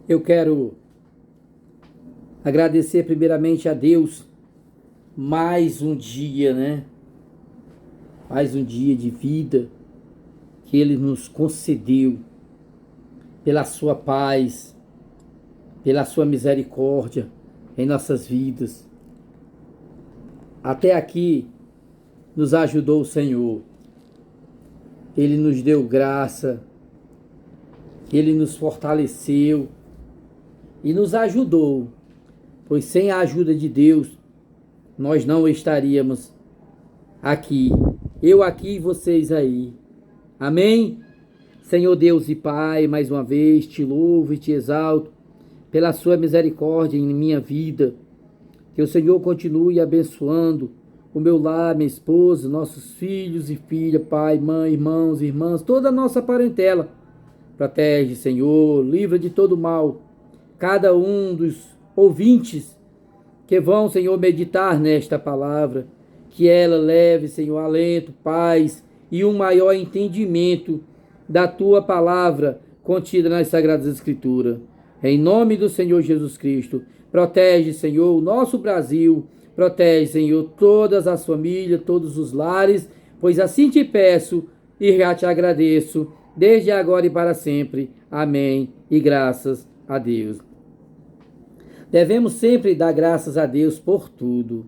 Eu quero agradecer primeiramente a Deus mais um dia, né? Mais um dia de vida que Ele nos concedeu pela sua paz, pela sua misericórdia em nossas vidas. Até aqui nos ajudou o Senhor. Ele nos deu graça, Ele nos fortaleceu e nos ajudou, pois sem a ajuda de Deus, nós não estaríamos aqui. Eu aqui e vocês aí. Amém? Senhor Deus e Pai, mais uma vez te louvo e te exalto pela sua misericórdia em minha vida. Que o Senhor continue abençoando o meu lar, minha esposa, nossos filhos e filhas, pai, mãe, irmãos, irmãs, toda a nossa parentela. Protege, Senhor, livra de todo mal cada um dos ouvintes que vão, Senhor, meditar nesta palavra. Que ela leve, Senhor, alento, paz e um maior entendimento da tua palavra contida nas Sagradas Escrituras. Em nome do Senhor Jesus Cristo, protege, Senhor, o nosso Brasil, protege, Senhor, todas as famílias, todos os lares, pois assim te peço e já te agradeço, desde agora e para sempre. Amém. E graças a Deus. Devemos sempre dar graças a Deus por tudo,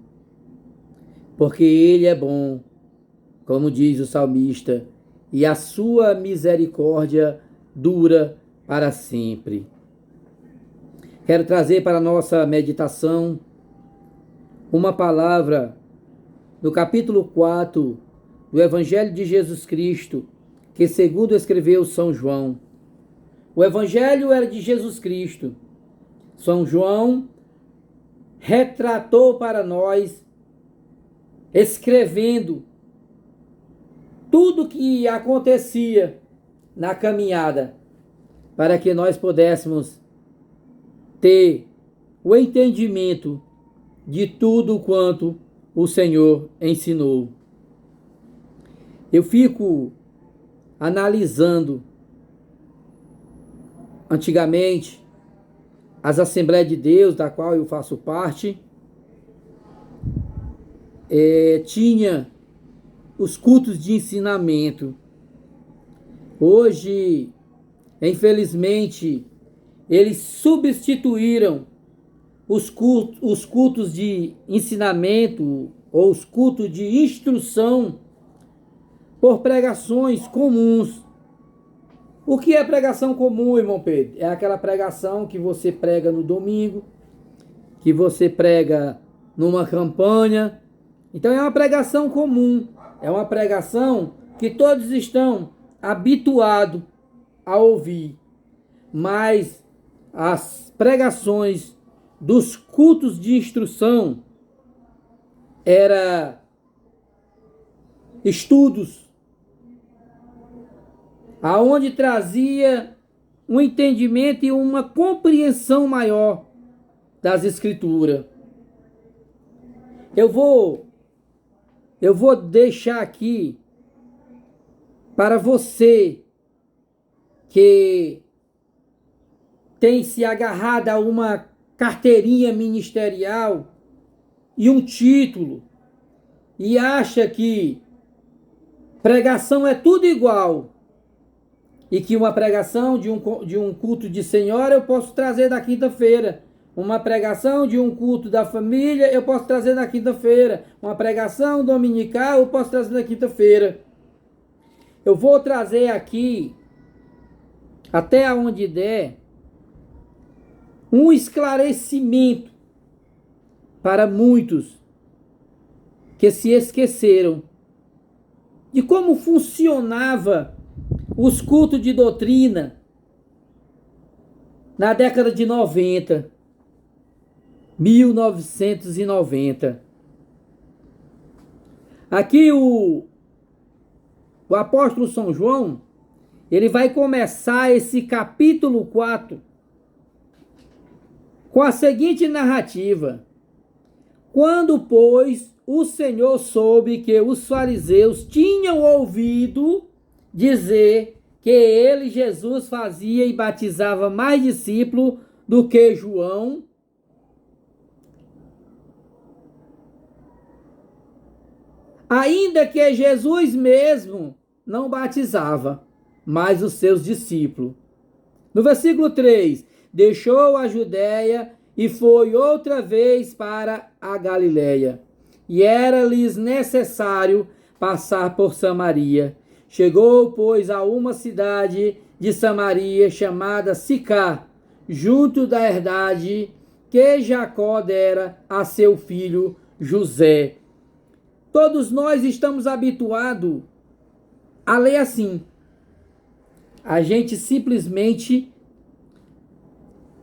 porque Ele é bom, como diz o salmista, e a sua misericórdia dura para sempre. Quero trazer para a nossa meditação uma palavra do capítulo 4 do Evangelho de Jesus Cristo, que segundo escreveu São João. O Evangelho era de Jesus Cristo. São João retratou para nós, escrevendo tudo que acontecia na caminhada, para que nós pudéssemos ter o entendimento de tudo quanto o Senhor ensinou. Eu fico analisando antigamente as Assembleias de Deus, da qual eu faço parte, tinha os cultos de ensinamento. Hoje, infelizmente, eles substituíram os cultos de ensinamento ou os cultos de instrução por pregações comuns. O que é pregação comum, irmão Pedro? É aquela pregação que você prega no domingo, que você prega numa campanha. Então é uma pregação comum, é uma pregação que todos estão habituados a ouvir. Mas as pregações dos cultos de instrução eram estudos, aonde trazia um entendimento e uma compreensão maior das Escrituras. Eu vou deixar aqui para você que tem se agarrado a uma carteirinha ministerial e um título e acha que pregação é tudo igual e que uma pregação de um culto de senhora eu posso trazer na quinta-feira, uma pregação de um culto da família eu posso trazer na quinta-feira, uma pregação dominical eu posso trazer na quinta-feira. Eu vou trazer aqui, até onde der, um esclarecimento para muitos que se esqueceram de como funcionava os cultos de doutrina na década de 1990. Aqui o apóstolo São João, ele vai começar esse capítulo 4 com a seguinte narrativa: quando, pois, o Senhor soube que os fariseus tinham ouvido dizer que ele, Jesus, fazia e batizava mais discípulos do que João, ainda que Jesus mesmo não batizava, mas os seus discípulos. No versículo 3, deixou a Judéia e foi outra vez para a Galiléia. E era-lhes necessário passar por Samaria. Chegou, pois, a uma cidade de Samaria chamada Sicá, junto da herdade que Jacó dera a seu filho José. Todos nós estamos habituados a ler assim. A gente simplesmente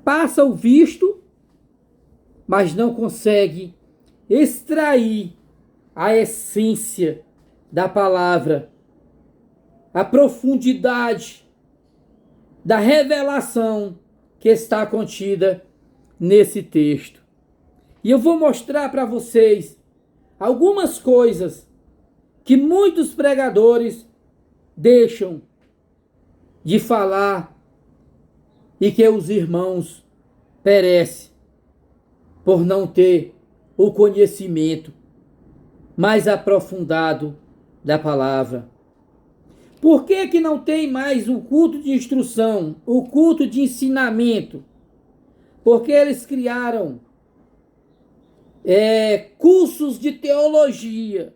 passa o visto, mas não consegue extrair a essência da palavra, a profundidade da revelação que está contida nesse texto. E eu vou mostrar para vocês algumas coisas que muitos pregadores deixam de falar e que os irmãos perecem por não ter o conhecimento mais aprofundado da palavra. Por que que não tem mais o culto de instrução, o culto de ensinamento? Porque eles criaram cursos de teologia.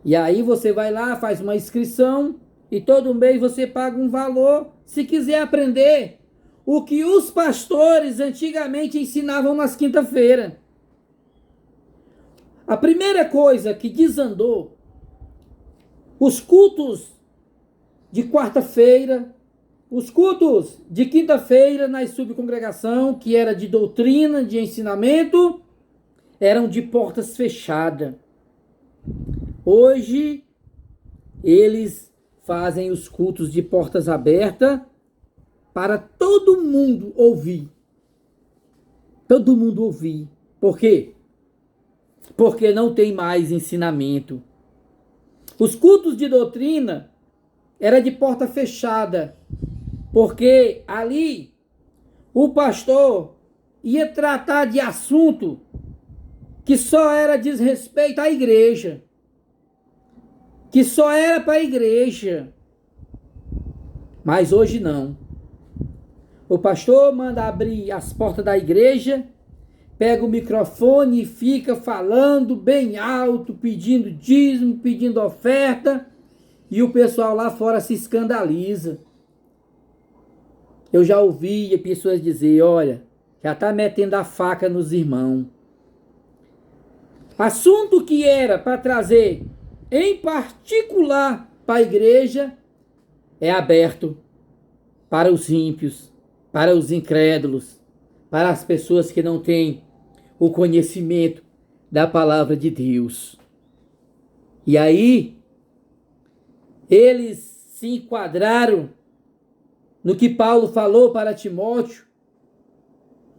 E aí você vai lá, faz uma inscrição e todo mês você paga um valor se quiser aprender o que os pastores antigamente ensinavam nas quinta-feiras. A primeira coisa que desandou, os cultos de quarta-feira, os cultos de quinta-feira na subcongregação, que era de doutrina, de ensinamento, eram de portas fechadas. Hoje, eles fazem os cultos de portas abertas para todo mundo ouvir. Todo mundo ouvir. Por quê? Porque não tem mais ensinamento. Os cultos de doutrina era de porta fechada, porque ali o pastor ia tratar de assunto que só era desrespeito à igreja, que só era para a igreja. Mas hoje não. O pastor manda abrir as portas da igreja, pega o microfone e fica falando bem alto, pedindo dízimo, pedindo oferta, e o pessoal lá fora se escandaliza. Eu já ouvi pessoas dizer, olha, já está metendo a faca nos irmãos. Assunto que era para trazer, em particular, para a igreja, é aberto para os ímpios, para os incrédulos, para as pessoas que não têm o conhecimento da palavra de Deus. E aí, eles se enquadraram no que Paulo falou para Timóteo,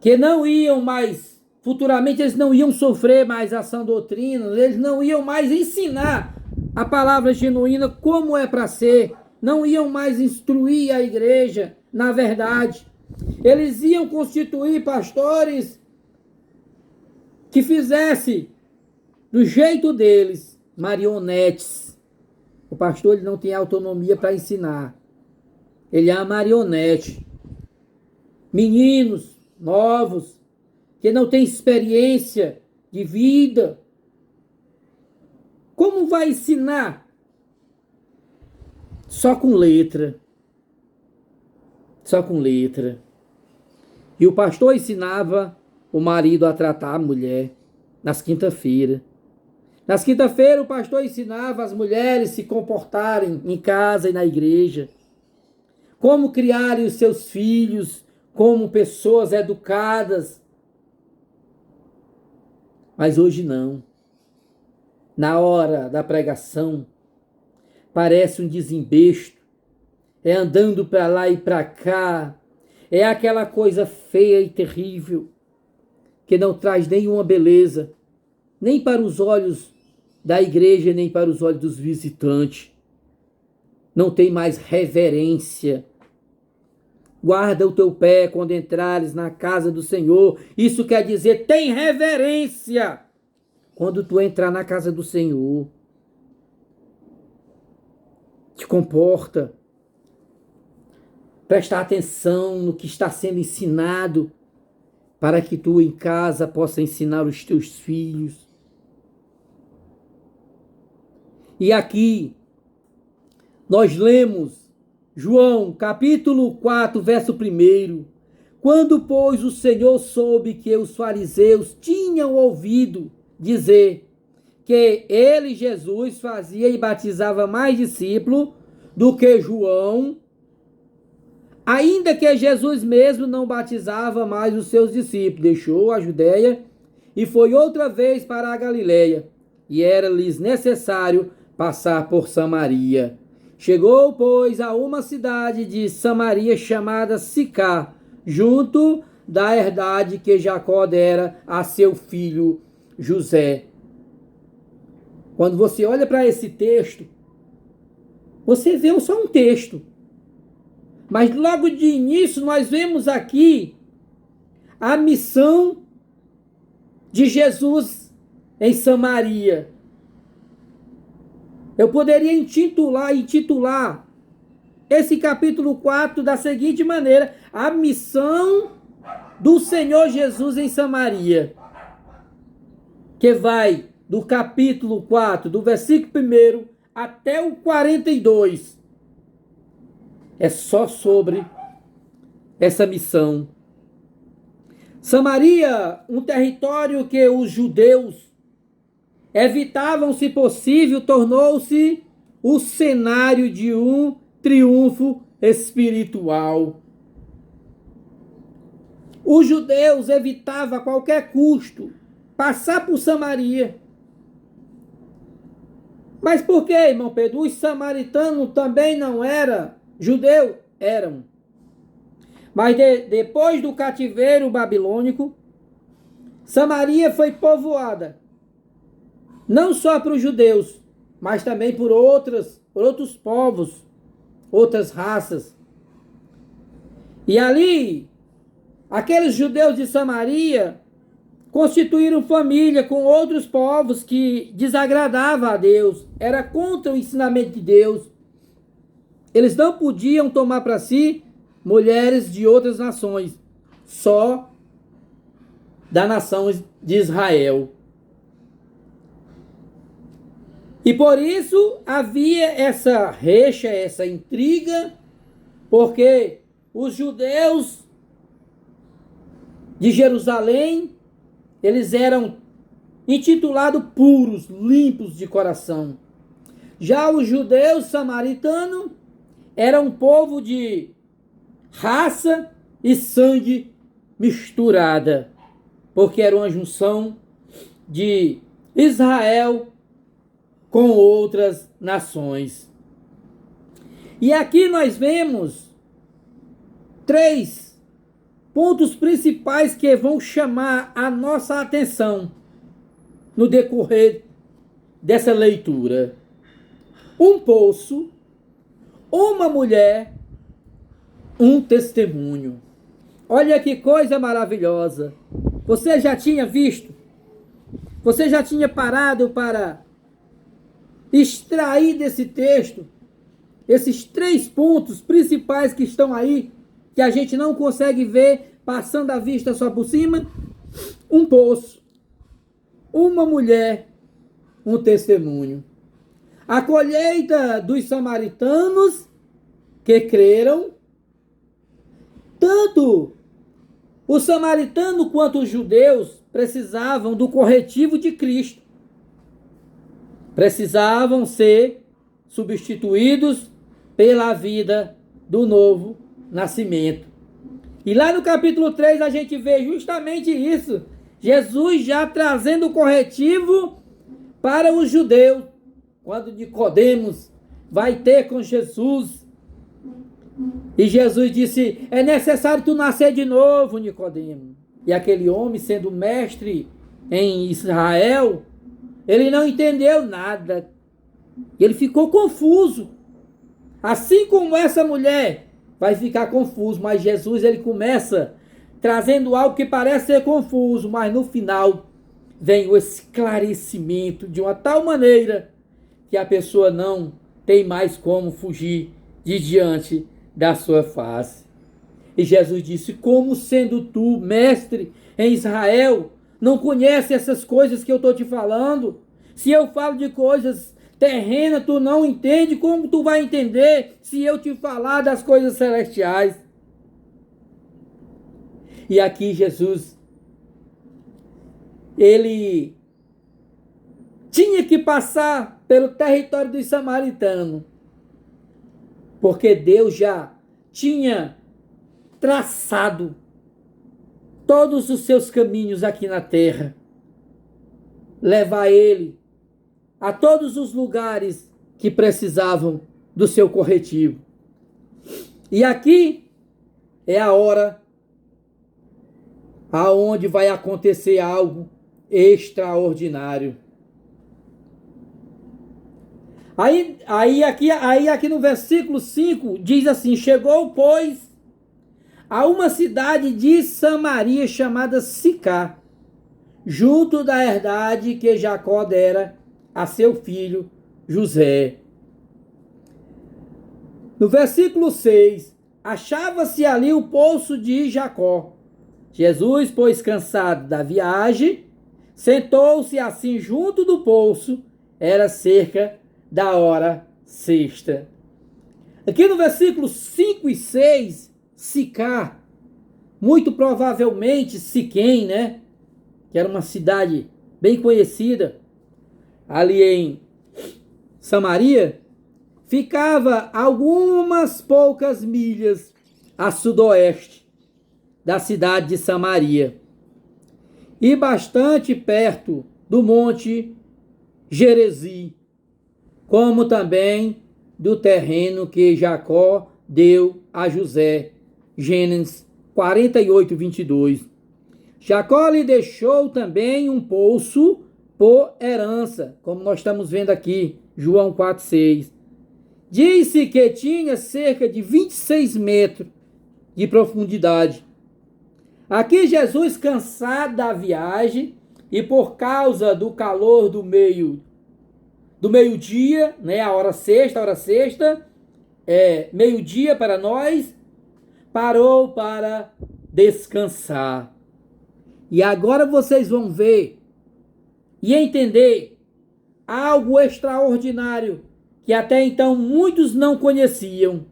que não iam mais, futuramente eles não iam sofrer mais a sã doutrina, eles não iam mais ensinar a palavra genuína como é para ser, não iam mais instruir a igreja na verdade. Eles iam constituir pastores que fizessem do jeito deles, marionetes. O pastor ele não tem autonomia para ensinar. Ele é uma marionete. Meninos novos, que não têm experiência de vida. Como vai ensinar? Só com letra. Só com letra. E o pastor ensinava o marido a tratar a mulher nas quinta-feiras. Nas quinta-feiras o pastor ensinava as mulheres a se comportarem em casa e na igreja. Como criarem os seus filhos como pessoas educadas. Mas hoje não. Na hora da pregação, parece um desembesto. É andando para lá e para cá. É aquela coisa feia e terrível, que não traz nenhuma beleza, nem para os olhos da igreja, nem para os olhos dos visitantes. Não tem mais reverência. Guarda o teu pé quando entrares na casa do Senhor. Isso quer dizer, tem reverência quando tu entrar na casa do Senhor. Te comporta. Presta atenção no que está sendo ensinado, para que tu em casa possa ensinar os teus filhos. E aqui nós lemos João, capítulo 4, verso 1. Quando, pois, o Senhor soube que os fariseus tinham ouvido dizer que ele, Jesus, fazia e batizava mais discípulos do que João, ainda que Jesus mesmo não batizava mais os seus discípulos, deixou a Judéia e foi outra vez para a Galiléia, e era-lhes necessário passar por Samaria. Chegou, pois, a uma cidade de Samaria chamada Sicá, junto da herdade que Jacó dera a seu filho José. Quando você olha para esse texto, você vê só um texto. Mas logo de início nós vemos aqui a missão de Jesus em Samaria. Eu poderia intitular esse capítulo 4 da seguinte maneira: a missão do Senhor Jesus em Samaria, que vai do capítulo 4, do versículo 1 até o 42. É só sobre essa missão. Samaria, um território que os judeus evitavam, se possível, tornou-se o cenário de um triunfo espiritual. Os judeus evitavam a qualquer custo passar por Samaria. Mas por que, irmão Pedro? Os samaritanos também não eram judeus? Eram. Mas depois do cativeiro babilônico, Samaria foi povoada, não só para os judeus, mas também por outros povos, outras raças. E ali, aqueles judeus de Samaria constituíram família com outros povos que desagradavam a Deus, era contra o ensinamento de Deus. Eles não podiam tomar para si mulheres de outras nações, só da nação de Israel. E por isso havia essa rixa, essa intriga, porque os judeus de Jerusalém, eles eram intitulados puros, limpos de coração. Já os judeus samaritanos eram um povo de raça e sangue misturada, porque era uma junção de Israel com outras nações. E aqui nós vemos 3 pontos principais que vão chamar a nossa atenção no decorrer dessa leitura. Um poço, uma mulher, um testemunho. Olha que coisa maravilhosa. Você já tinha visto? Você já tinha parado para extrair desse texto esses 3 pontos principais que estão aí, que a gente não consegue ver passando a vista só por cima? Um poço, uma mulher, um testemunho. A colheita dos samaritanos que creram, tanto os samaritanos quanto os judeus precisavam do corretivo de Cristo. Precisavam ser substituídos pela vida do novo nascimento. E lá no capítulo 3 a gente vê justamente isso. Jesus já trazendo o corretivo para os judeus. Quando Nicodemos vai ter com Jesus, e Jesus disse: é necessário tu nascer de novo, Nicodemos. E aquele homem, sendo mestre em Israel, ele não entendeu nada. Ele ficou confuso. Assim como essa mulher vai ficar confuso, mas Jesus ele começa trazendo algo que parece ser confuso, mas no final vem o esclarecimento de uma tal maneira que a pessoa não tem mais como fugir de diante da sua face. E Jesus disse: como sendo tu, mestre em Israel, não conhece essas coisas que eu estou te falando? Se eu falo de coisas terrenas, tu não entende, como tu vai entender se eu te falar das coisas celestiais? E aqui Jesus, ele tinha que passar pelo território dos samaritanos, porque Deus já tinha traçado todos os seus caminhos aqui na terra, levar ele a todos os lugares que precisavam do seu corretivo. E aqui é a hora aonde vai acontecer algo extraordinário. Aí aqui no versículo 5 diz assim: chegou, pois, a uma cidade de Samaria chamada Sicá, junto da herdade que Jacó dera a seu filho José. No versículo 6, achava-se ali o poço de Jacó. Jesus, pois cansado da viagem, sentou-se assim junto do poço, era cerca da hora sexta. Aqui no versículo 5 e 6, Sicá, muito provavelmente Siquém, né? Que era uma cidade bem conhecida ali em Samaria, ficava algumas poucas milhas a sudoeste da cidade de Samaria e bastante perto do monte Gerezi, como também do terreno que Jacó deu a José. Gênesis 48, 22. Jacó lhe deixou também um poço por herança, como nós estamos vendo aqui, João 4, 6. Disse que tinha cerca de 26 metros de profundidade. Aqui Jesus, cansado da viagem e por causa do calor do meio-dia, né, a hora sexta, meio-dia para nós, parou para descansar. E agora vocês vão ver e entender algo extraordinário que até então muitos não conheciam.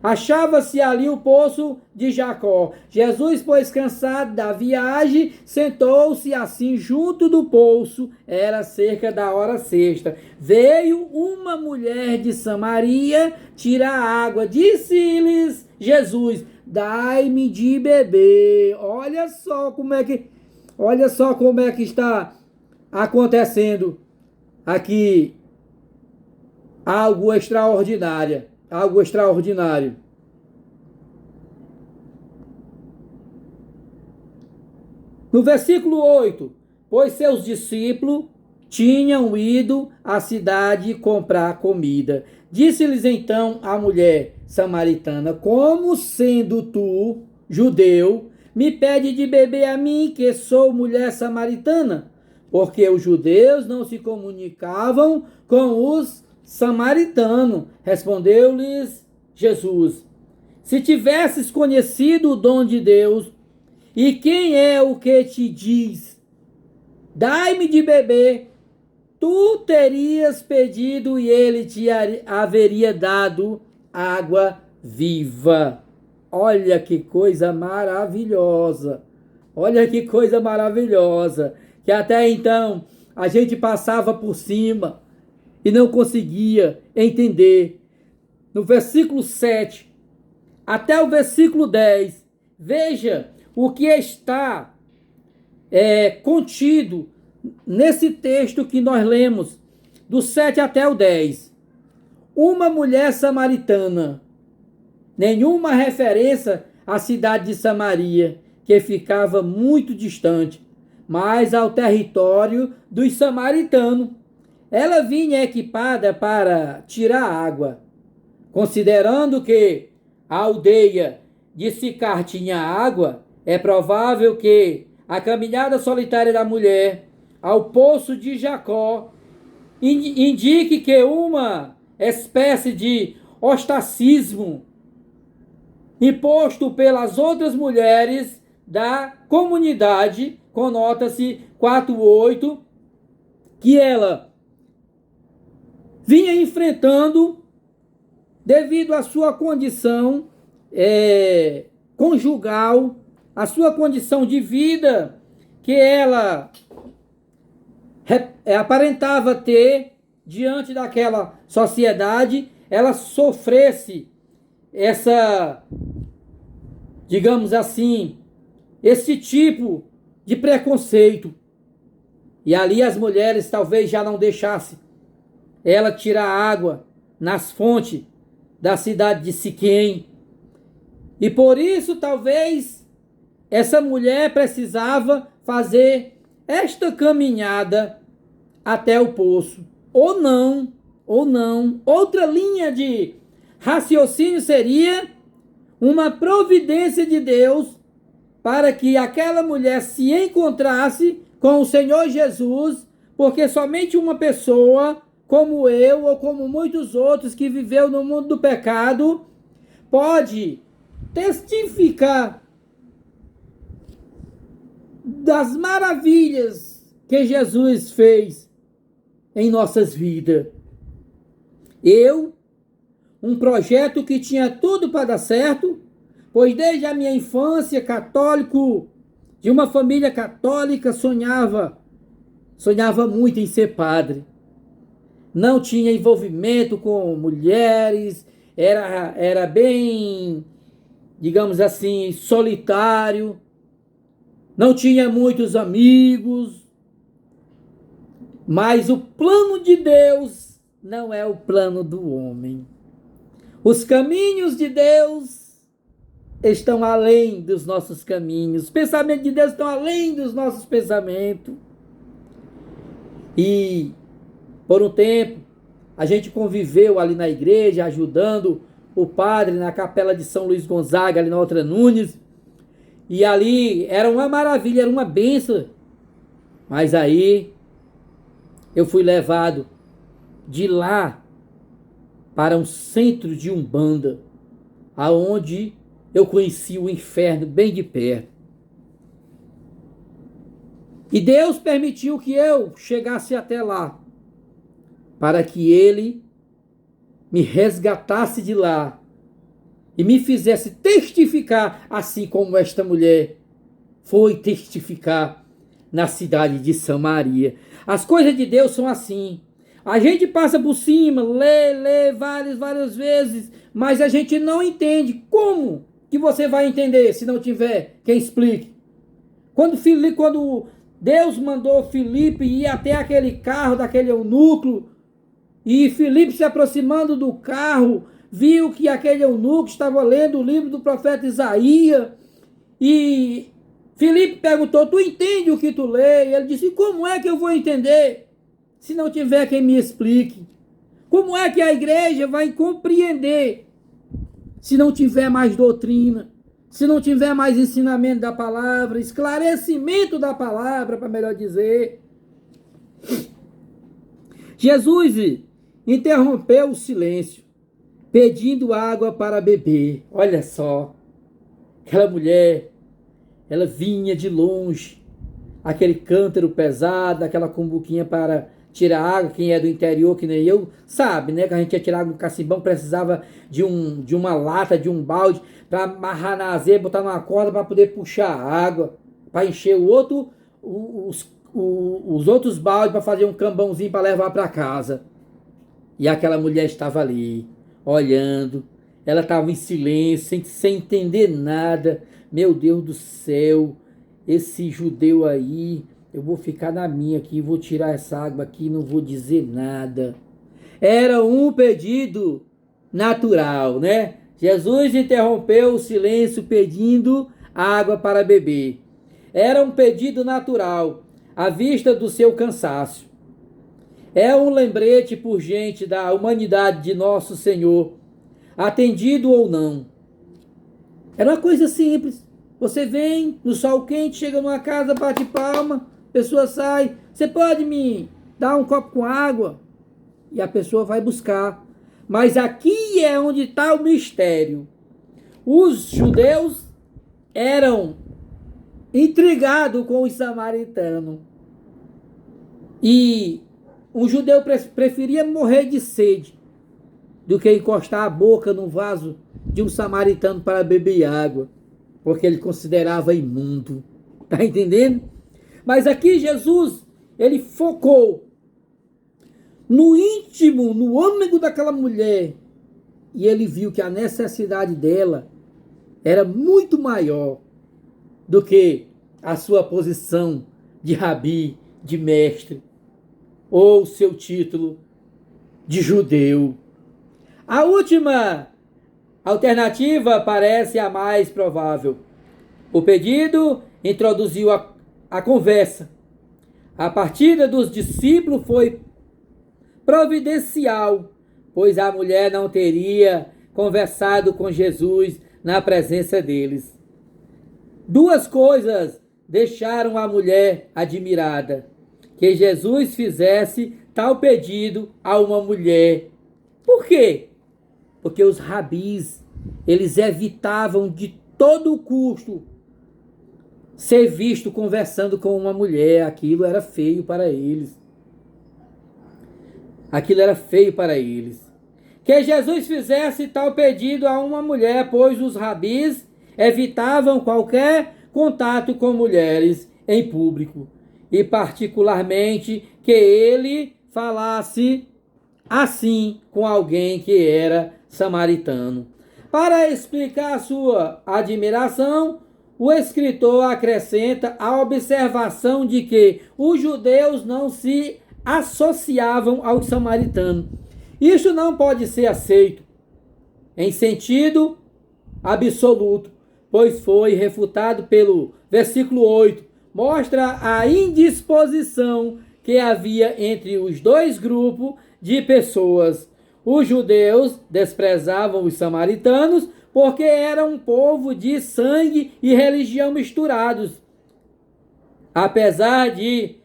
Achava-se ali o poço de Jacó. Jesus, pois cansado da viagem, sentou-se assim junto do poço, era cerca da hora sexta. Veio uma mulher de Samaria tirar água. Disse-lhes Jesus: dai-me de beber. Olha só como é que está acontecendo aqui algo extraordinário. No versículo 8, pois seus discípulos tinham ido à cidade comprar comida. Disse-lhes então a mulher samaritana: como sendo tu, judeu, me pede de beber a mim, que sou mulher samaritana? Porque os judeus não se comunicavam com os samaritanos. Respondeu-lhes Jesus: se tivesses conhecido o dom de Deus, e quem é o que te diz, dai-me de beber, tu terias pedido e ele te haveria dado água viva. Olha que coisa maravilhosa. Que até então a gente passava por cima e não conseguia entender. No versículo 7 até o versículo 10, veja o que está contido nesse texto que nós lemos, do 7 até o 10. Uma mulher samaritana, nenhuma referência à cidade de Samaria, que ficava muito distante, mas ao território dos samaritanos. Ela vinha equipada para tirar água, considerando que a aldeia de Sicar tinha água, é provável que a caminhada solitária da mulher ao poço de Jacó indique que uma espécie de ostracismo imposto pelas outras mulheres da comunidade, conota-se 4:8, que ela vinha enfrentando devido à sua condição conjugal, a sua condição de vida que ela aparentava ter diante daquela sociedade, ela sofresse essa, digamos assim, esse tipo de preconceito. E ali as mulheres talvez já não deixassem ela tirar água nas fontes da cidade de Siquém. E por isso talvez essa mulher precisava fazer esta caminhada até o poço. Ou não. Outra linha de raciocínio seria uma providência de Deus para que aquela mulher se encontrasse com o Senhor Jesus, porque somente uma pessoa, como eu ou como muitos outros que viveu no mundo do pecado, pode testificar das maravilhas que Jesus fez em nossas vidas. Um projeto que tinha tudo para dar certo, pois desde a minha infância, católico, de uma família católica, sonhava muito em ser padre. Não tinha envolvimento com mulheres, era bem, digamos assim, solitário, não tinha muitos amigos, mas o plano de Deus não é o plano do homem. Os caminhos de Deus estão além dos nossos caminhos. Os pensamentos de Deus estão além dos nossos pensamentos. E, por um tempo, a gente conviveu ali na igreja, ajudando o padre na capela de São Luís Gonzaga, ali na Outra Nunes. E ali era uma maravilha, era uma bênção. Mas aí eu fui levado de lá para um centro de Umbanda, aonde eu conheci o inferno bem de perto. E Deus permitiu que eu chegasse até lá, para que Ele me resgatasse de lá e me fizesse testificar, assim como esta mulher foi testificar na cidade de Samaria. As coisas de Deus são assim. A gente passa por cima, lê várias vezes, mas a gente não entende. Como que você vai entender se não tiver quem explique? Quando Deus mandou Filipe ir até aquele carro daquele eunuco, e Filipe, se aproximando do carro, viu que aquele eunuco estava lendo o livro do profeta Isaías, e Filipe perguntou: tu entende o que tu lê? E ele disse: como é que eu vou entender se não tiver quem me explique? Como é que a igreja vai compreender se não tiver mais doutrina, se não tiver mais ensinamento da palavra, esclarecimento da palavra, para melhor dizer? Jesus interrompeu o silêncio, pedindo água para beber. Olha só, aquela mulher, ela vinha de longe, aquele cântaro pesado, aquela cumbuquinha para tirar água. Quem é do interior, que nem eu, sabe, né? Que a gente ia tirar água no cacimbão, precisava de uma lata, de um balde, para amarrar na azeia, botar numa corda para poder puxar a água, para encher os outros baldes, para fazer um cambãozinho para levar para casa. E aquela mulher estava ali, olhando, ela estava em silêncio, sem entender nada. Meu Deus do céu, esse judeu aí, eu vou ficar na minha aqui, vou tirar essa água aqui, não vou dizer nada. Era um pedido natural, né? Jesus interrompeu o silêncio pedindo água para beber. Era um pedido natural, à vista do seu cansaço. É um lembrete urgente da humanidade de nosso Senhor, atendido ou não. Era uma coisa simples. Você vem no sol quente, chega numa casa, bate palma, a pessoa sai. Você pode me dar um copo com água? E a pessoa vai buscar. Mas aqui é onde está o mistério. Os judeus eram intrigados com os samaritanos. E um judeu preferia morrer de sede do que encostar a boca no vaso de um samaritano para beber água, porque ele considerava imundo. Tá entendendo? Mas aqui Jesus, ele focou no íntimo, no âmago daquela mulher, e ele viu que a necessidade dela era muito maior do que a sua posição de rabi, de mestre, ou seu título de judeu. A última alternativa parece a mais provável. O pedido introduziu a conversa. A partida dos discípulos foi providencial, pois a mulher não teria conversado com Jesus na presença deles. Duas coisas deixaram a mulher admirada: que Jesus fizesse tal pedido a uma mulher. Por quê? Porque os rabis, eles evitavam de todo custo ser visto conversando com uma mulher. Aquilo era feio para eles. Aquilo era feio para eles. Que Jesus fizesse tal pedido a uma mulher, pois os rabis evitavam qualquer contato com mulheres em público, e particularmente que ele falasse assim com alguém que era samaritano. Para explicar sua admiração, o escritor acrescenta a observação de que os judeus não se associavam aos samaritanos. Isso não pode ser aceito em sentido absoluto, pois foi refutado pelo versículo 8. Mostra a indisposição que havia entre os dois grupos de pessoas. Os judeus desprezavam os samaritanos porque eram um povo de sangue e religião misturados. Apesar de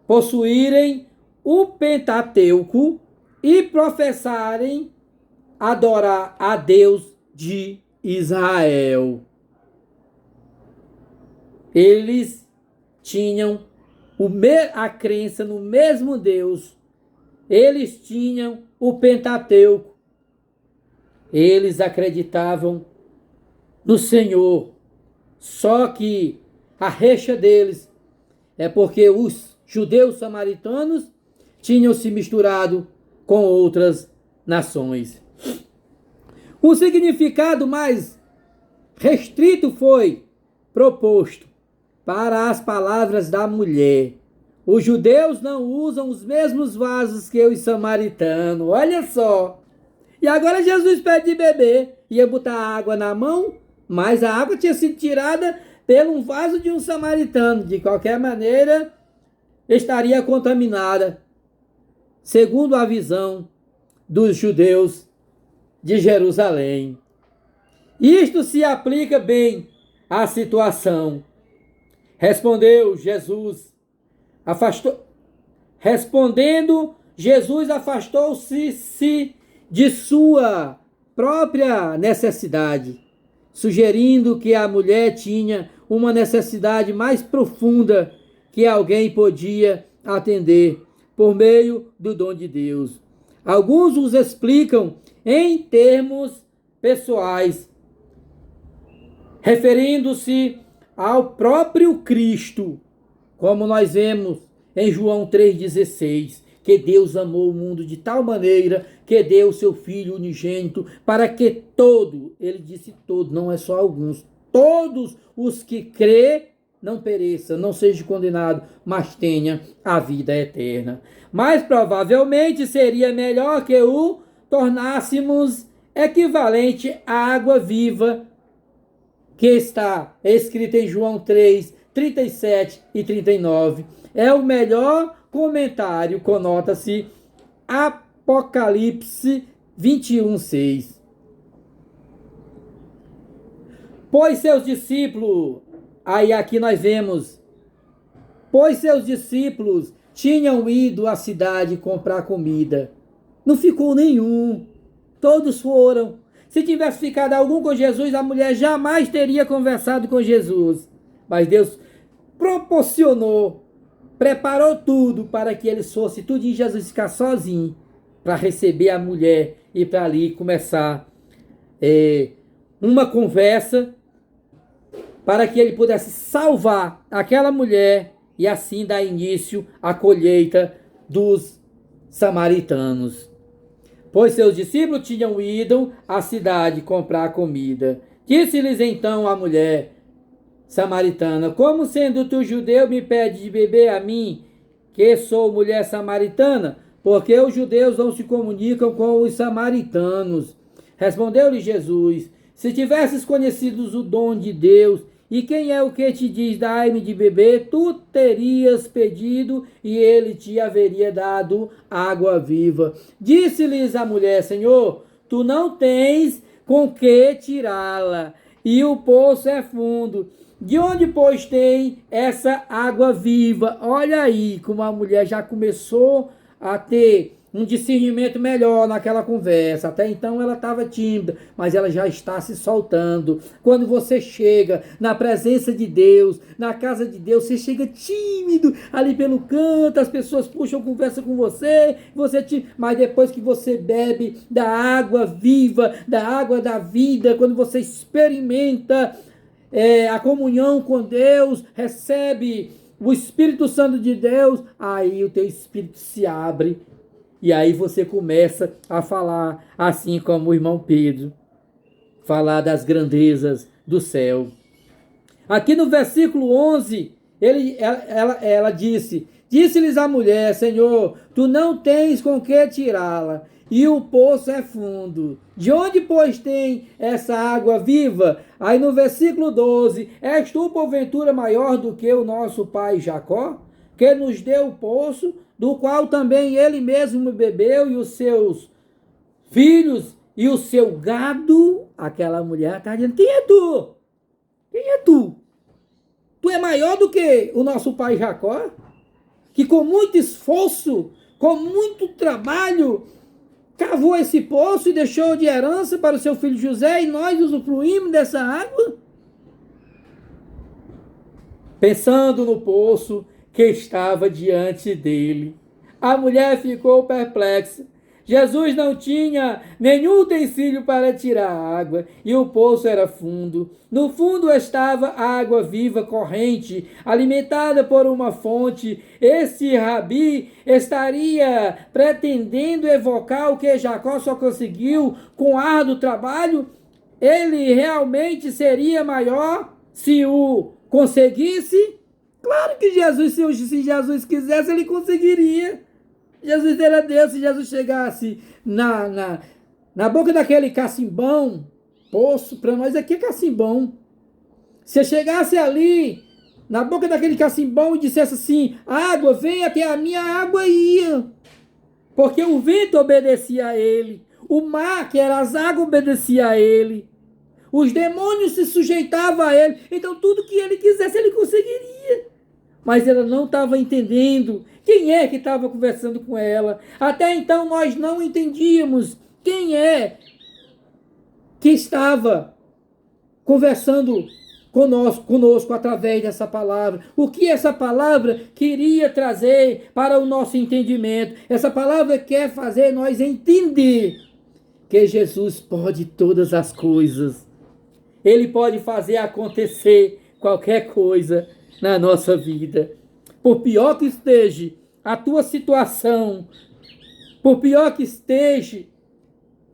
possuírem o Pentateuco e professarem adorar a Deus de Israel. Eles tinham a crença no mesmo Deus. Eles tinham o Pentateuco. Eles acreditavam no Senhor. Só que a recha deles é porque os judeus samaritanos tinham se misturado com outras nações. Um significado mais restrito foi proposto para as palavras da mulher. Os judeus não usam os mesmos vasos que os samaritanos. Olha só. E agora Jesus pede de beber. Ia botar água na mão, mas a água tinha sido tirada pelo vaso de um samaritano. De qualquer maneira, estaria contaminada, segundo a visão dos judeus de Jerusalém. Isto se aplica bem à situação. Respondeu Jesus. Respondendo, Jesus afastou-se de sua própria necessidade, sugerindo que a mulher tinha uma necessidade mais profunda que alguém podia atender por meio do dom de Deus. Alguns os explicam em termos pessoais, referindo-se ao próprio Cristo, como nós vemos em João 3,16, que Deus amou o mundo de tal maneira que deu o seu Filho unigênito para que ele disse todo, não é só alguns, todos os que crê não pereça, não seja condenado, mas tenha a vida eterna. Mas provavelmente seria melhor que o tornássemos equivalente à água viva, que está escrita em João 3, 37 e 39. É o melhor comentário, conota-se Apocalipse 21, 6. Pois seus discípulos, aí aqui nós vemos, pois seus discípulos tinham ido à cidade comprar comida. Não ficou nenhum, todos foram. Se tivesse ficado algum com Jesus, a mulher jamais teria conversado com Jesus. Mas Deus proporcionou, preparou tudo para que eles fossem tudo em Jesus ficar sozinho, para receber a mulher e para ali começar uma conversa para que ele pudesse salvar aquela mulher e assim dar início à colheita dos samaritanos. Pois seus discípulos tinham ido à cidade comprar comida. Disse-lhes então a mulher samaritana: como sendo tu judeu me pede de beber a mim, que sou mulher samaritana? Porque os judeus não se comunicam com os samaritanos. Respondeu-lhe Jesus: se tivesses conhecido o dom de Deus, e quem é o que te diz, dai-me de beber, tu terias pedido, e ele te haveria dado água viva. Disse-lhes a mulher: Senhor, tu não tens com que tirá-la, e o poço é fundo. De onde, pois, tem essa água viva? Olha aí como a mulher já começou a ter um discernimento melhor naquela conversa. Até então ela estava tímida, mas ela já está se soltando. Quando você chega na presença de Deus, na casa de Deus, você chega tímido ali pelo canto, as pessoas puxam conversa com você, mas depois que você bebe da água viva, da água da vida, quando você experimenta a comunhão com Deus, recebe o Espírito Santo de Deus, aí o teu espírito se abre. E aí você começa a falar, assim como o irmão Pedro, falar das grandezas do céu. Aqui no versículo 11, ela disse-lhes a mulher: Senhor, tu não tens com que tirá-la, e o poço é fundo. De onde, pois, tem essa água viva? Aí no versículo 12, és tu, porventura, maior do que o nosso pai Jacó, que nos deu o poço, do qual também ele mesmo bebeu, e os seus filhos e o seu gado? Aquela mulher está dizendo: quem é tu? Quem é tu? Tu é maior do que o nosso pai Jacó, que com muito esforço, com muito trabalho, cavou esse poço e deixou de herança para o seu filho José, e nós usufruímos dessa água? Pensando no poço que estava diante dele, a mulher ficou perplexa. Jesus não tinha nenhum utensílio para tirar a água, e o poço era fundo. No fundo estava água viva corrente, alimentada por uma fonte. Esse rabi estaria pretendendo evocar o que Jacó só conseguiu com árduo trabalho? Ele realmente seria maior se o conseguisse? Claro que Jesus, se Jesus quisesse, ele conseguiria. Jesus era Deus. Se Jesus chegasse na boca daquele cacimbão, poço, para nós aqui é cacimbão. Se chegasse ali, na boca daquele cacimbão, e dissesse assim: água, vem até a minha água, ia. Porque o vento obedecia a ele. O mar, que era as águas, obedecia a ele. Os demônios se sujeitavam a ele. Então tudo que ele quisesse, ele conseguiria. Mas ela não estava entendendo quem é que estava conversando com ela. Até então nós não entendíamos quem é que estava conversando conosco através dessa palavra. O que essa palavra queria trazer para o nosso entendimento. Essa palavra quer fazer nós entender que Jesus pode todas as coisas. Ele pode fazer acontecer qualquer coisa na nossa vida. Por pior que esteja a tua situação, por pior que esteja,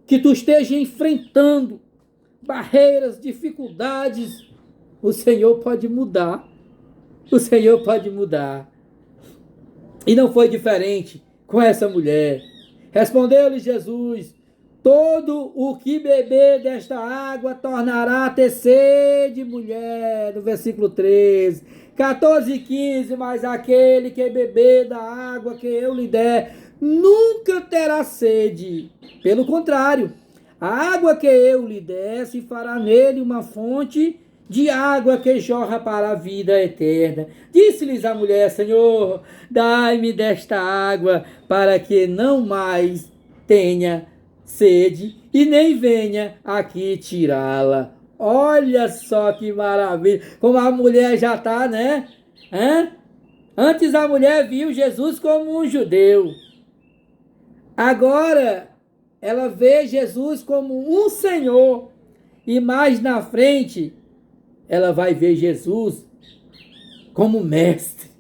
que tu esteja enfrentando barreiras, dificuldades, o Senhor pode mudar. O Senhor pode mudar. E não foi diferente com essa mulher. Respondeu-lhe Jesus: todo o que beber desta água tornará a ter sede, mulher. No versículo 13. 14 e 15, mas aquele que beber da água que eu lhe der, nunca terá sede. Pelo contrário, a água que eu lhe der se fará nele uma fonte de água que jorra para a vida eterna. Disse-lhes a mulher: Senhor, dai-me desta água, para que não mais tenha sede e nem venha aqui tirá-la. Olha só que maravilha, como a mulher já está, né? Antes a mulher viu Jesus como um judeu. Agora ela vê Jesus como um Senhor. E mais na frente, ela vai ver Jesus como mestre.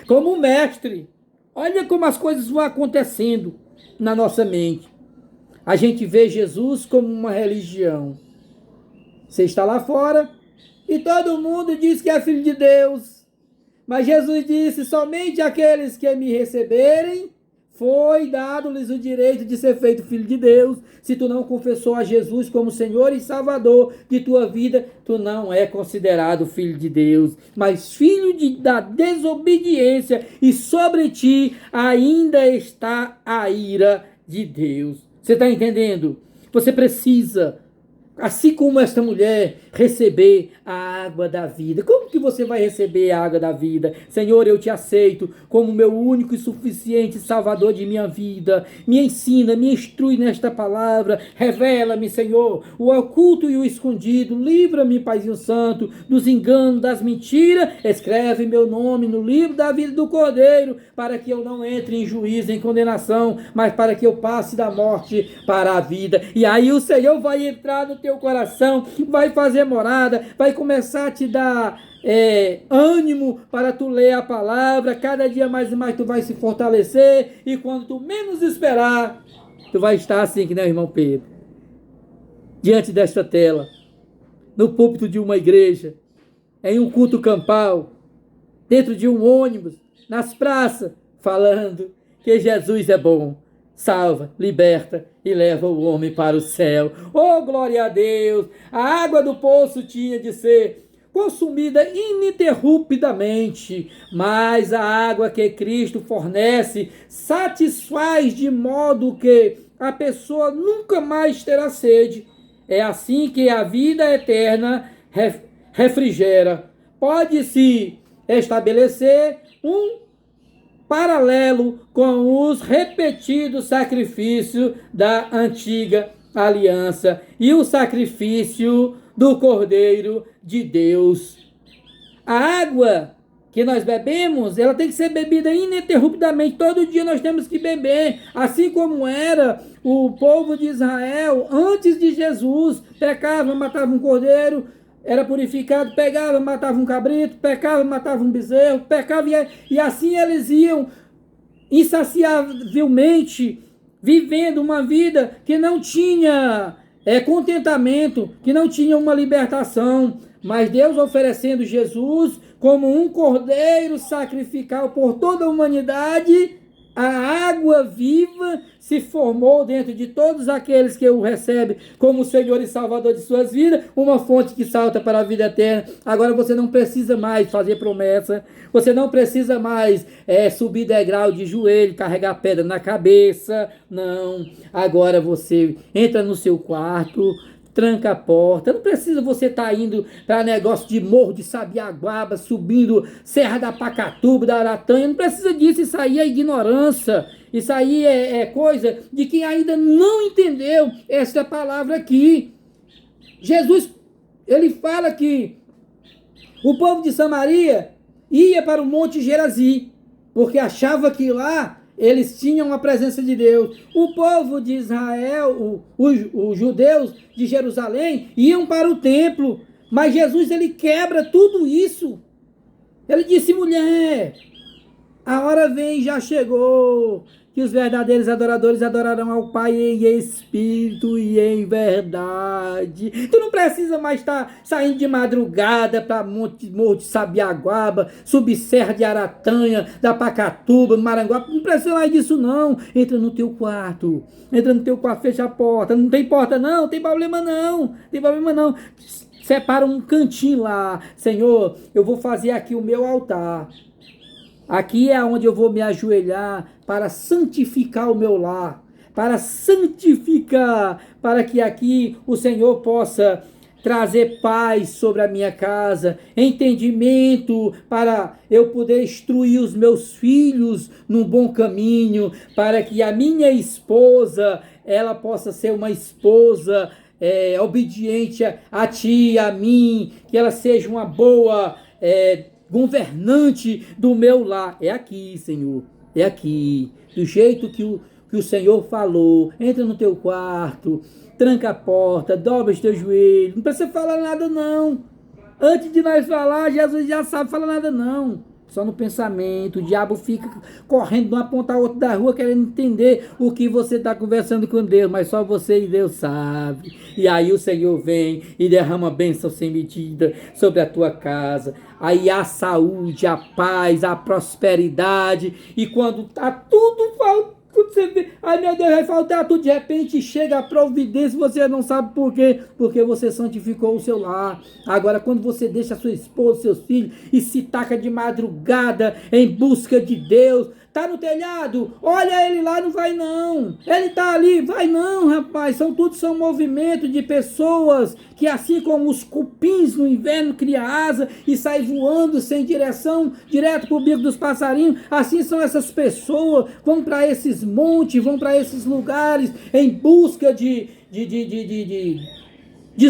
Como mestre. Olha como as coisas vão acontecendo na nossa mente. A gente vê Jesus como uma religião. Você está lá fora e todo mundo diz que é filho de Deus. Mas Jesus disse: somente aqueles que me receberem, foi dado-lhes o direito de ser feito filho de Deus. Se tu não confessou a Jesus como Senhor e Salvador de tua vida, tu não é considerado filho de Deus, mas filho da desobediência, e sobre ti ainda está a ira de Deus. Você está entendendo? Você precisa, assim como esta mulher, receber a água da vida. Como que você vai receber a água da vida? Senhor, eu te aceito como meu único e suficiente Salvador de minha vida. Me ensina, me instrui nesta palavra. Revela-me, Senhor, o oculto e o escondido. Livra-me, Paizinho Santo, dos enganos, das mentiras. Escreve meu nome no livro da vida do Cordeiro, para que eu não entre em juízo, em condenação, mas para que eu passe da morte para a vida. E aí o Senhor vai entrar no teu coração, vai fazer morada, vai começar a te dar ânimo para tu ler a palavra. Cada dia mais e mais tu vai se fortalecer, e quando tu menos esperar, tu vai estar assim que nem o irmão Pedro, diante desta tela, no púlpito de uma igreja, em um culto campal, dentro de um ônibus, nas praças, falando que Jesus é bom, salva, liberta e leva o homem para o céu. Oh, glória a Deus! A água do poço tinha de ser consumida ininterruptamente, mas a água que Cristo fornece satisfaz de modo que a pessoa nunca mais terá sede. É assim que a vida eterna refrigera. Pode-se estabelecer um paralelo com os repetidos sacrifícios da antiga aliança e o sacrifício do Cordeiro de Deus. A água que nós bebemos, ela tem que ser bebida ininterruptamente. Todo dia nós temos que beber, assim como era o povo de Israel antes de Jesus. Pecava, matava um cordeiro, era purificado, pegava, matava um cabrito, pecava, matava um bezerro, pecava, e assim eles iam insaciavelmente vivendo uma vida que não tinha contentamento, que não tinha uma libertação. Mas Deus oferecendo Jesus como um cordeiro sacrificial por toda a humanidade, a água viva se formou dentro de todos aqueles que o recebem como Senhor e Salvador de suas vidas, uma fonte que salta para a vida eterna. Agora você não precisa mais fazer promessa, você não precisa mais subir degrau de joelho, carregar pedra na cabeça, não. Agora você entra no seu quarto, tranca a porta. Não precisa você estar indo para negócio de Morro de Sabiaguaba, subindo Serra da Pacatuba, da Aratanha. Não precisa disso. Isso aí é ignorância. Isso aí é coisa de quem ainda não entendeu essa palavra aqui. Jesus, ele fala que o povo de Samaria ia para o Monte Gerazim, porque achava que lá eles tinham a presença de Deus. O povo de Israel, os judeus de Jerusalém, iam para o templo. Mas Jesus, ele quebra tudo isso. Ele disse: mulher, a hora vem, já chegou, que os verdadeiros adoradores adorarão ao Pai em espírito e em verdade. Tu não precisa mais estar saindo de madrugada para Morro de Sabiaguaba, subir Serra de Aratanha, da Pacatuba, Maranguape. Não precisa mais disso, não. Entra no teu quarto, fecha a porta. Não tem porta, não, tem problema não, separa um cantinho lá. Senhor, eu vou fazer aqui o meu altar. Aqui é onde eu vou me ajoelhar para santificar o meu lar, para santificar, para que aqui o Senhor possa trazer paz sobre a minha casa, entendimento para eu poder instruir os meus filhos num bom caminho, para que a minha esposa, ela possa ser uma esposa obediente a ti, a mim, que ela seja uma boa governante do meu lar. É aqui, Senhor, é aqui, do jeito que o Senhor falou. Entra no teu quarto, tranca a porta, dobra os teus joelhos, não precisa falar nada não. Antes de nós falar, Jesus já sabe falar nada não. Só no pensamento, o diabo fica correndo de uma ponta a outra da rua querendo entender o que você está conversando com Deus, mas só você e Deus sabe. E aí o Senhor vem e derrama bênção sem medida sobre a tua casa. Aí a saúde, a paz, a prosperidade. E quando está tudo faltando, quando você vê, ai meu Deus, vai faltar tudo, de repente chega a providência, você não sabe por quê, porque você santificou o seu lar. Agora, quando você deixa a sua esposa, seus filhos, e se taca de madrugada em busca de Deus, tá no telhado, olha ele lá, não vai não, ele tá ali, vai não, rapaz, são movimentos de pessoas que, assim como os cupins no inverno cria asa e sai voando sem direção, direto pro bico dos passarinhos, assim são essas pessoas, vão para esses montes, vão para esses lugares em busca de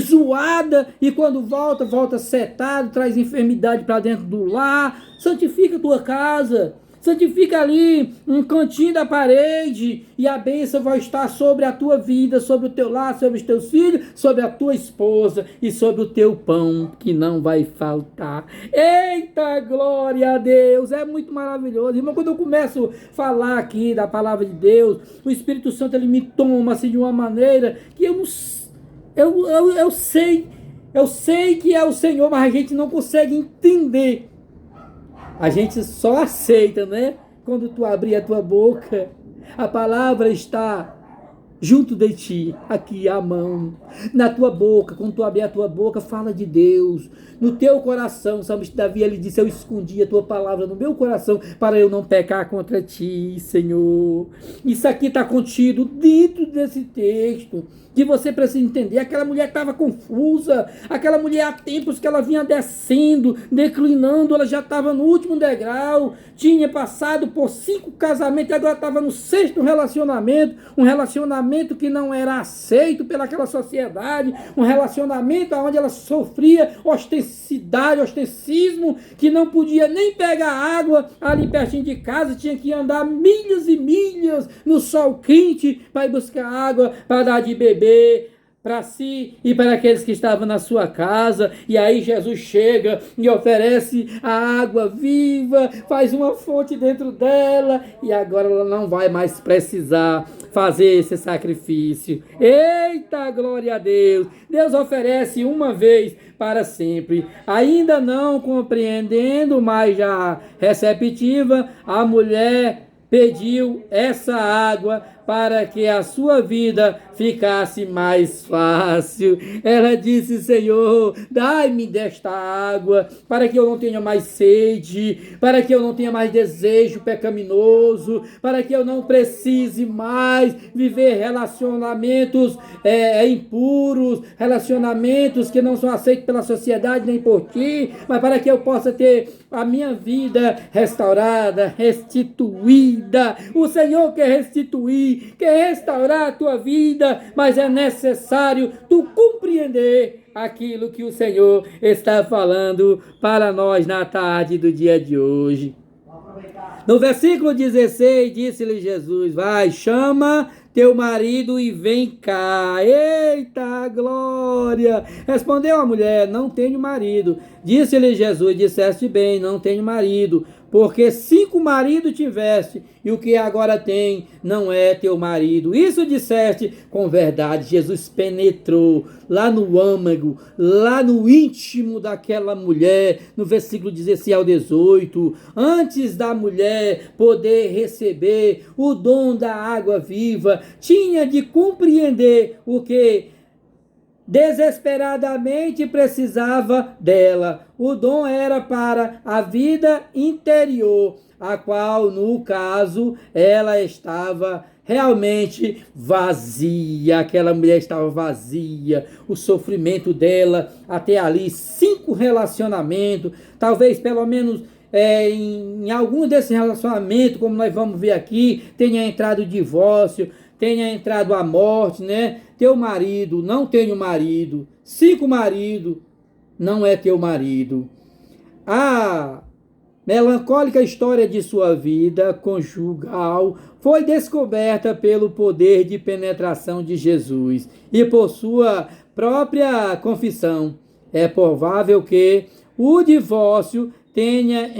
zoada, e quando volta setado, traz enfermidade para dentro do lar. Santifica a tua casa, santifica ali um cantinho da parede, e a bênção vai estar sobre a tua vida, sobre o teu lar, sobre os teus filhos, sobre a tua esposa e sobre o teu pão, que não vai faltar. Eita, glória a Deus, é muito maravilhoso. Irmão, quando eu começo a falar aqui da palavra de Deus, o Espírito Santo, ele me toma assim de uma maneira que eu sei que é o Senhor, mas a gente não consegue entender. A gente só aceita, né? Quando tu abrir a tua boca, a palavra está junto de ti, aqui à mão, na tua boca. Quando tu abrir a tua boca, fala de Deus. No teu coração, o salmista Davi, ele disse: eu escondi a tua palavra no meu coração para eu não pecar contra ti, Senhor. Isso aqui está contido dentro desse texto, que você precisa entender. Aquela mulher estava confusa, aquela mulher, há tempos que ela vinha descendo, declinando, ela já estava no último degrau, tinha passado por 5 casamentos, e agora estava no 6º relacionamento, um relacionamento que não era aceito pelaquela sociedade, um relacionamento onde ela sofria ostracismo, que não podia nem pegar água ali pertinho de casa, tinha que andar milhas e milhas no sol quente para ir buscar água, para dar de beber para si e para aqueles que estavam na sua casa. E aí Jesus chega e oferece a água viva, faz uma fonte dentro dela, e agora ela não vai mais precisar fazer esse sacrifício. Eita, glória a Deus! Deus oferece uma vez para sempre. Ainda não compreendendo, mas já receptiva, a mulher pediu essa água para que a sua vida ficasse mais fácil. Ela disse: Senhor, dai-me desta água, para que eu não tenha mais sede, para que eu não tenha mais desejo pecaminoso, para que eu não precise mais viver relacionamentos impuros, relacionamentos que não são aceitos pela sociedade nem por ti, mas para que eu possa ter a minha vida restaurada, restituída. O Senhor quer restituir, quer restaurar a tua vida, mas é necessário tu compreender aquilo que o Senhor está falando para nós na tarde do dia de hoje. No versículo 16, disse-lhe Jesus: vai, chama teu marido e vem cá. Eita glória! Respondeu a mulher: não tenho marido. Disse-lhe Jesus: disseste bem, não tenho marido, porque 5 maridos tiveste, e o que agora tem não é teu marido. Isso disseste com verdade. Jesus penetrou lá no âmago, lá no íntimo daquela mulher, no versículo 16 ao 18. Antes da mulher poder receber o dom da água viva, tinha de compreender o que desesperadamente precisava dela. O dom era para a vida interior, a qual, no caso, ela estava realmente vazia. Aquela mulher estava vazia. O sofrimento dela, até ali, 5 relacionamentos, talvez pelo menos em algum desses relacionamentos, como nós vamos ver aqui, tenha entrado o divórcio, tenha entrado a morte, né? Teu marido, não tenho marido. 5 maridos, não é teu marido. A melancólica história de sua vida conjugal foi descoberta pelo poder de penetração de Jesus e por sua própria confissão. É provável que o divórcio tenha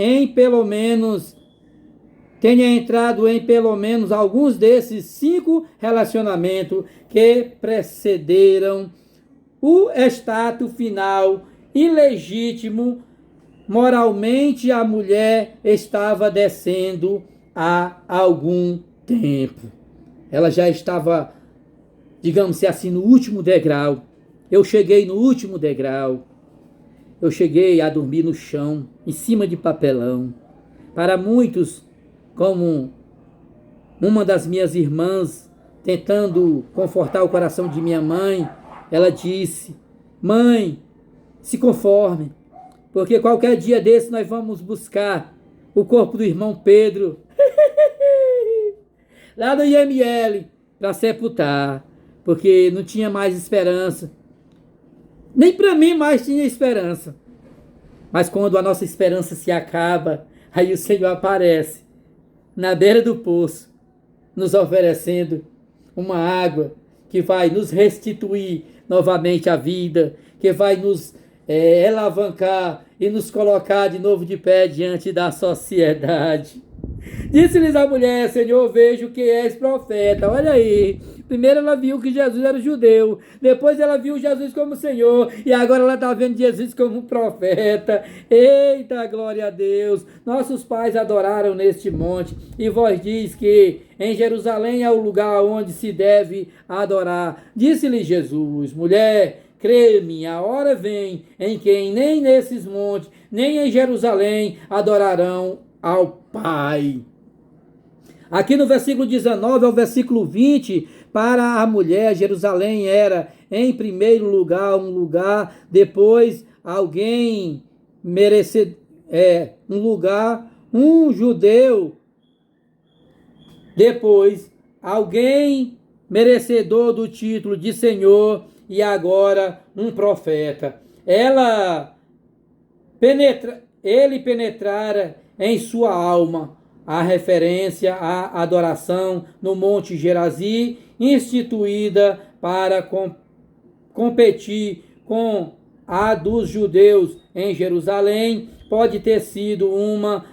entrado em pelo menos alguns desses 5 relacionamentos que precederam o status final ilegítimo. Moralmente, a mulher estava descendo há algum tempo. Ela já estava, digamos assim, no último degrau. Eu cheguei no último degrau. Eu cheguei a dormir no chão, em cima de papelão. Para muitos, como uma das minhas irmãs, tentando confortar o coração de minha mãe, ela disse: mãe, se conforme, porque qualquer dia desse nós vamos buscar o corpo do irmão Pedro lá no IML para sepultar, porque não tinha mais esperança. Nem para mim mais tinha esperança. Mas quando a nossa esperança se acaba, aí o Senhor aparece na beira do poço, nos oferecendo uma água que vai nos restituir novamente a vida, que vai nos alavancar e nos colocar de novo de pé diante da sociedade. Disse-lhes a mulher: Senhor, vejo que és profeta. Olha aí. Primeiro ela viu que Jesus era judeu. Depois ela viu Jesus como Senhor. E agora ela está vendo Jesus como profeta. Eita, glória a Deus. Nossos pais adoraram neste monte. E vós diz que em Jerusalém é o lugar onde se deve adorar. Disse-lhe Jesus: mulher, crê-me, a hora vem em que nem nesses montes, nem em Jerusalém adorarão ao Pai. Aqui no versículo 19 ao versículo 20, para a mulher, Jerusalém era, em primeiro lugar, um lugar, depois alguém um judeu, depois alguém merecedor do título de Senhor, e agora um profeta. Ele penetrara em sua alma a referência à adoração no Monte Gerazim, instituída para competir com a dos judeus em Jerusalém. Pode ter sido uma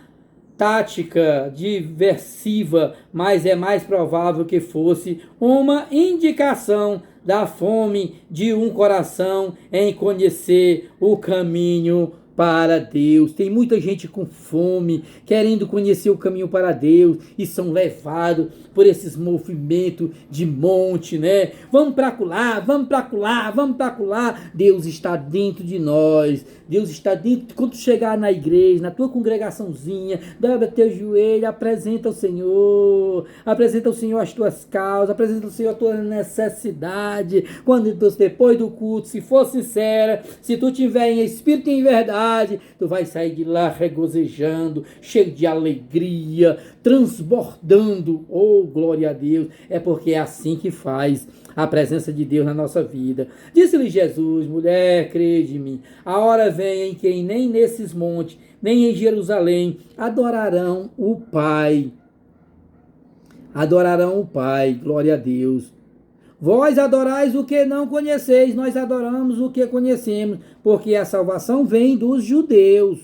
tática diversiva, mas é mais provável que fosse uma indicação da fome de um coração em conhecer o caminho para Deus. Tem muita gente com fome, querendo conhecer o caminho para Deus, e são levados por esses movimentos de monte, né? Vamos para lá, vamos para lá, vamos para lá. Deus está dentro de nós. Deus está dentro. Quando tu chegar na igreja, na tua congregaçãozinha, dobra teu joelho, apresenta ao Senhor as tuas causas, apresenta ao Senhor a tua necessidade. Quando depois do culto, se for sincera, se tu tiver em espírito e em verdade, tu vai sair de lá regozijando, cheio de alegria, transbordando. Oh, glória a Deus! É porque é assim que faz a presença de Deus na nossa vida. Disse-lhe Jesus: mulher, crede em mim, a hora vem em que nem nesses montes, nem em Jerusalém adorarão o Pai. Adorarão o Pai, glória a Deus. Vós adorais o que não conheceis, nós adoramos o que conhecemos, porque a salvação vem dos judeus.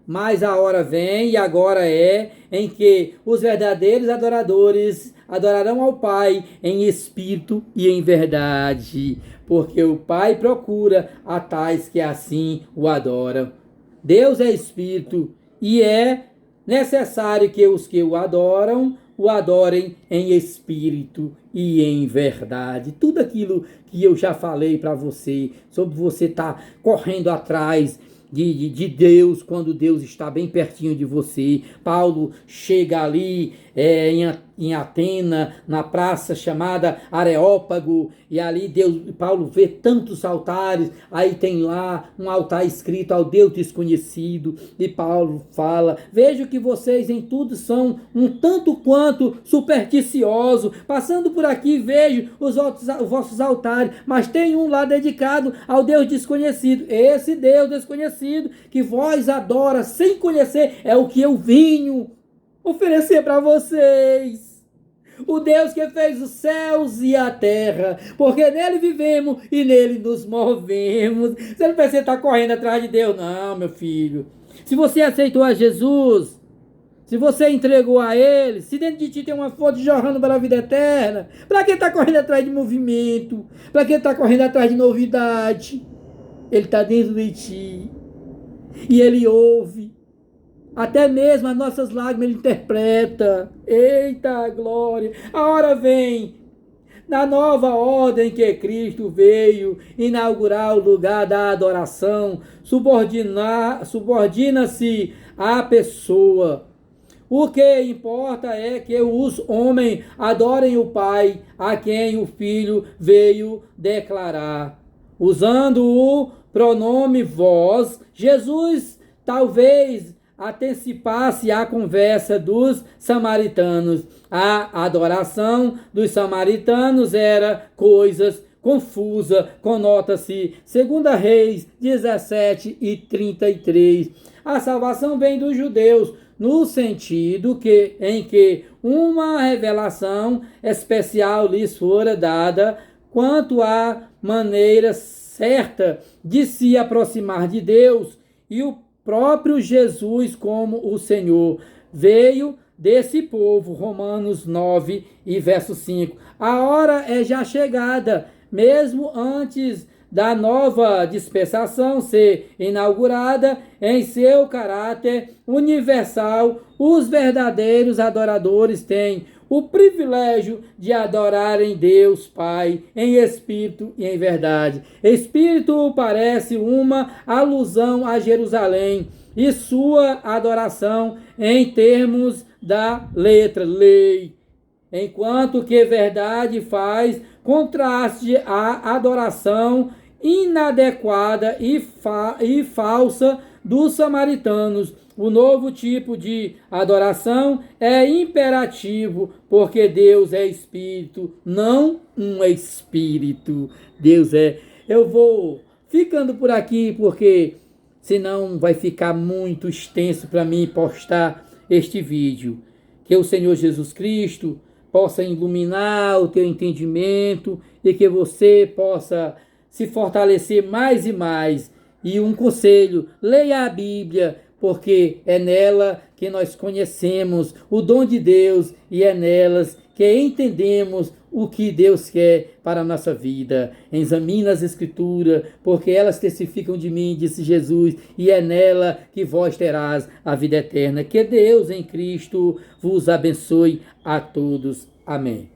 Mas a hora vem, e agora é, em que os verdadeiros adoradores adorarão ao Pai em espírito e em verdade, porque o Pai procura a tais que assim o adoram. Deus é espírito, e é necessário que os que o adorem em espírito e em verdade. Tudo aquilo que eu já falei para você, sobre você estar correndo atrás de Deus, quando Deus está bem pertinho de você. Paulo chega ali em Atena, na praça chamada Areópago, e ali Paulo vê tantos altares, aí tem lá um altar escrito ao Deus desconhecido, e Paulo fala: vejo que vocês em tudo são um tanto quanto supersticiosos, passando por aqui vejo os vossos altares, mas tem um lá dedicado ao Deus desconhecido. Esse Deus desconhecido que vós adora sem conhecer é o que eu vim oferecer para vocês. O Deus que fez os céus e a terra, porque nele vivemos e nele nos movemos. Você não precisa estar correndo atrás de Deus, não, meu filho. Se você aceitou a Jesus, se você entregou a Ele, se dentro de ti tem uma fonte jorrando para a vida eterna, para que está correndo atrás de movimento? Para que está correndo atrás de novidade? Ele está dentro de ti e Ele ouve. Até mesmo as nossas lágrimas Ele interpreta. Eita glória! A hora vem, na nova ordem que Cristo veio inaugurar o lugar da adoração, subordina-se à pessoa. O que importa é que os homens adorem o Pai, a quem o Filho veio declarar. Usando o pronome vós, Jesus talvez antecipasse a conversa dos samaritanos. A adoração dos samaritanos era coisas confusa, conota-se 2 Reis 17:33. A salvação vem dos judeus, no sentido em que uma revelação especial lhes fora dada quanto à maneira certa de se aproximar de Deus, e o próprio Jesus como o Senhor veio desse povo. Romanos 9 e verso 5. A hora é já chegada, mesmo antes da nova dispensação ser inaugurada em seu caráter universal, os verdadeiros adoradores têm o privilégio de adorarem Deus Pai em espírito e em verdade. Espírito parece uma alusão a Jerusalém e sua adoração em termos da letra, lei, enquanto que verdade faz contraste à adoração inadequada e falsa dos samaritanos. O novo tipo de adoração é imperativo, porque Deus é espírito, não um espírito. Deus é. Eu vou ficando por aqui, porque senão vai ficar muito extenso para mim postar este vídeo. Que o Senhor Jesus Cristo possa iluminar o teu entendimento e que você possa se fortalecer mais e mais. E um conselho: leia a Bíblia, porque é nela que nós conhecemos o dom de Deus e é nelas que entendemos o que Deus quer para a nossa vida. Examina as Escrituras, porque elas testificam de mim, disse Jesus, e é nela que vós terás a vida eterna. Que Deus em Cristo vos abençoe a todos. Amém.